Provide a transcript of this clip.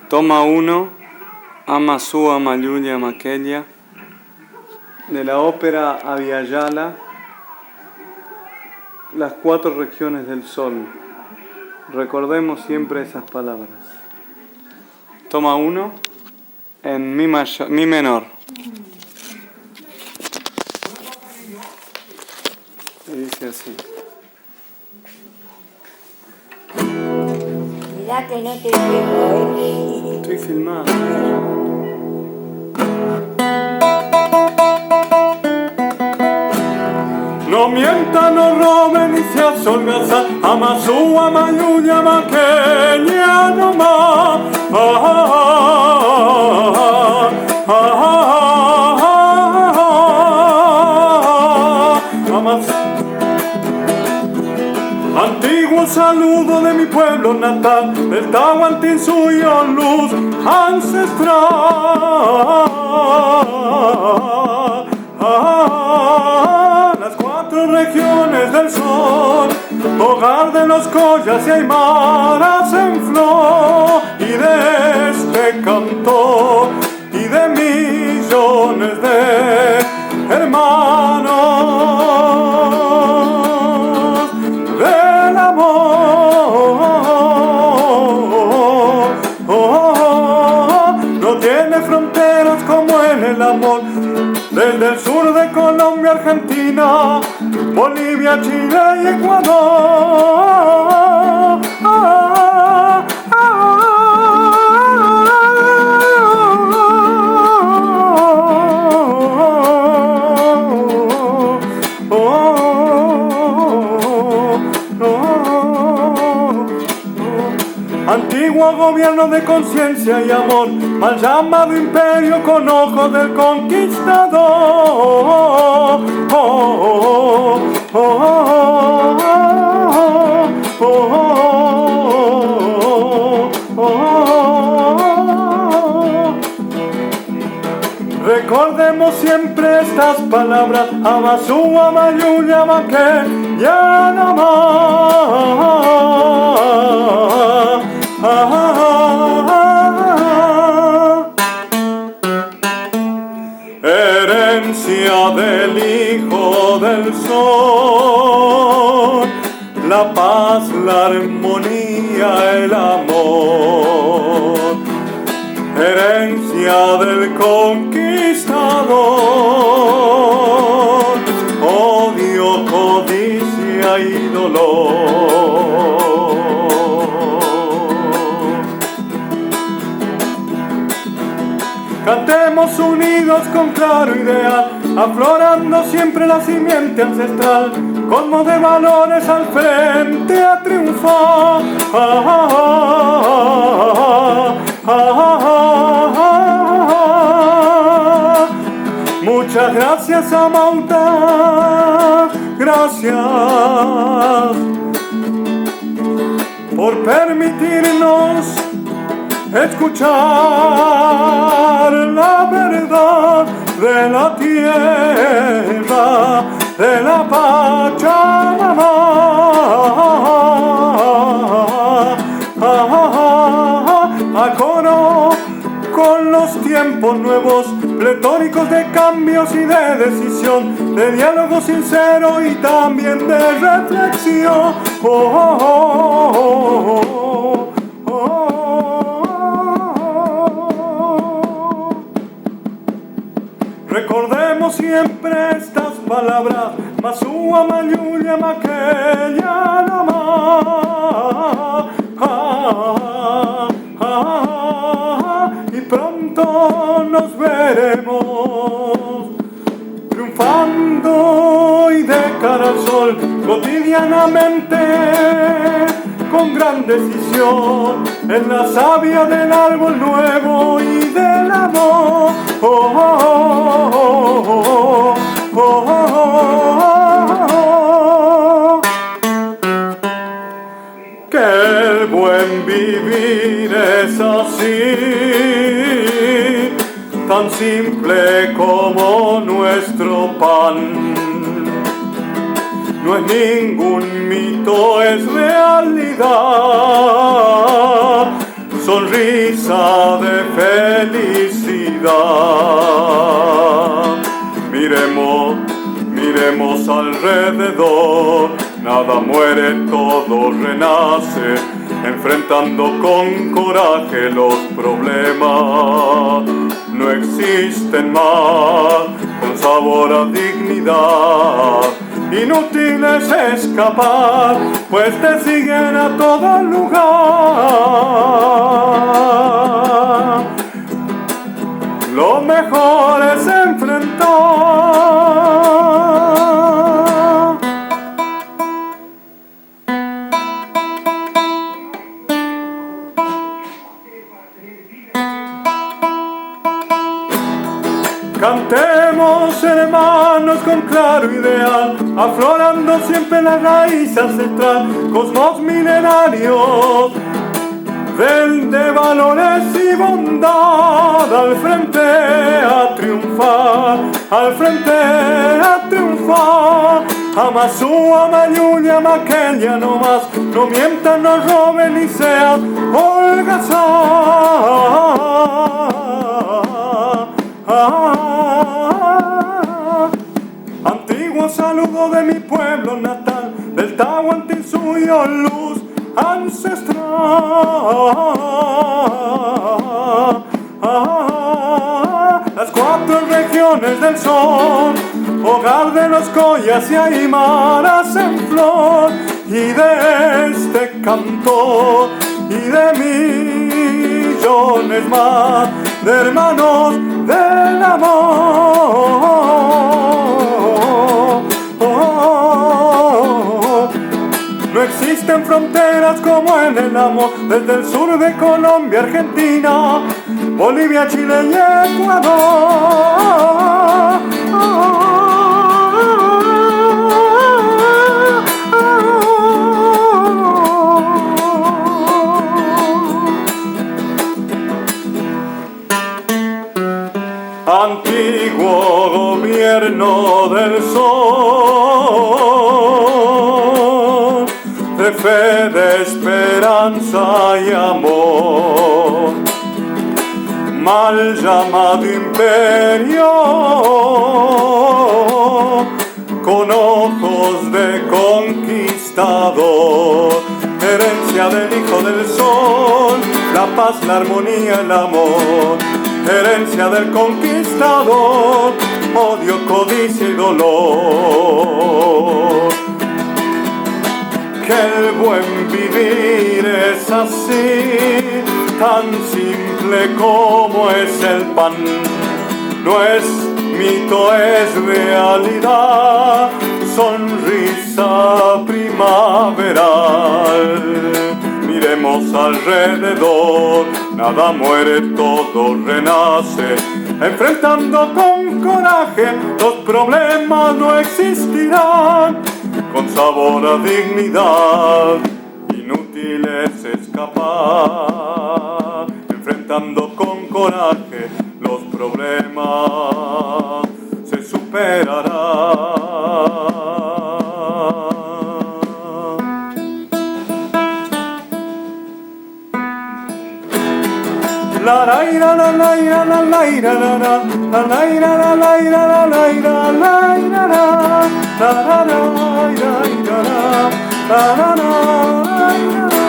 Toma 1, Ama Su, Ama Yulia, Ama Kelia, de la ópera Abhyayala, las 4 regiones del sol. Recordemos siempre esas palabras. Toma 1, en mi menor. Y dice así. Mirá que no te llevo, Estoy filmando. No mientan, no roben ni se asolgazan. Ama Su, Ama Yulia, Ama Kelia, no más. Antiguo saludo de mi pueblo natal, del Tahuantinsuyo, luz ancestral. Las 4 regiones del sol, hogar de los collas y aymaras en flor, y de este canto y de millones de hermanos del amor. No tiene fronteras como en el amor, desde el sur de Colombia, Argentina, Bolivia, Chile y Ecuador. Antiguo gobierno de conciencia y amor, mal llamado imperio con ojos del conquistador. Recordemos siempre estas palabras: Ama Su, Ama Yulia, Ama Kelia, no más. Herencia del Hijo del Sol, la paz, la armonía, el amor. Herencia del conquistador, odio, codicia y dolor. Cantemos unidos con claro ideal, aflorando siempre la simiente ancestral, colmo de valores al frente a triunfar. Muchas gracias, Amauta, gracias por permitirnos escuchar la verdad de la tierra, de la Pachamama. A coro con los tiempos nuevos, pletóricos de cambios y de decisión, de diálogo sincero y también de reflexión. Recordemos siempre estas palabras: Ama Su, Ama Yulia, Ama Kelia, no más. Y pronto nos veremos triunfando y de cara al sol, cotidianamente, con gran decisión, en la savia del árbol nuevo y del amor. Que el buen vivir es así, tan simple como nuestro pan. No es ningún mito, es realidad. Sonríe sonrisa de felicidad. Miremos alrededor, nada muere, todo renace, enfrentando con coraje los problemas. No existen más, con sabor a dignidad. Inútil es escapar, pues te siguen a todo lugar. Lo mejor es enfrentar. Cantemos, hermanos, con claro ideal, aflorando siempre la raíz ancestral, cosmos milenarios de valores y bondad, al frente a triunfar, al frente a triunfar. Amasú, Amayuli, Amaquelia no más, no mientan, no roben ni sean holgazán. Antiguo saludo de mi pueblo natal, del Tahuantinsuyo, luz ancestral. Las 4 regiones del sol, hogar de los collas y aymaras en flor, y de este canto y de millones más de hermanos del amor. No existen fronteras como en el amor, desde el sur de Colombia, Argentina, Bolivia, Chile y Ecuador. Antiguo gobierno del sol, de fe, de esperanza y amor, mal llamado imperio, con ojos de conquistador, herencia del hijo del sol, la paz, la armonía, el amor, herencia del conquistador, odio, codicia y dolor. Que el buen vivir es así, tan simple como es el pan. No es mito, es realidad, sonrisa primaveral. Miremos alrededor, nada muere, todo renace, enfrentando con coraje, los problemas no existirán, con sabor a dignidad, inútil es escapar, enfrentando con coraje, los problemas se superarán. La la la la la la la la la la la la la la la la la la.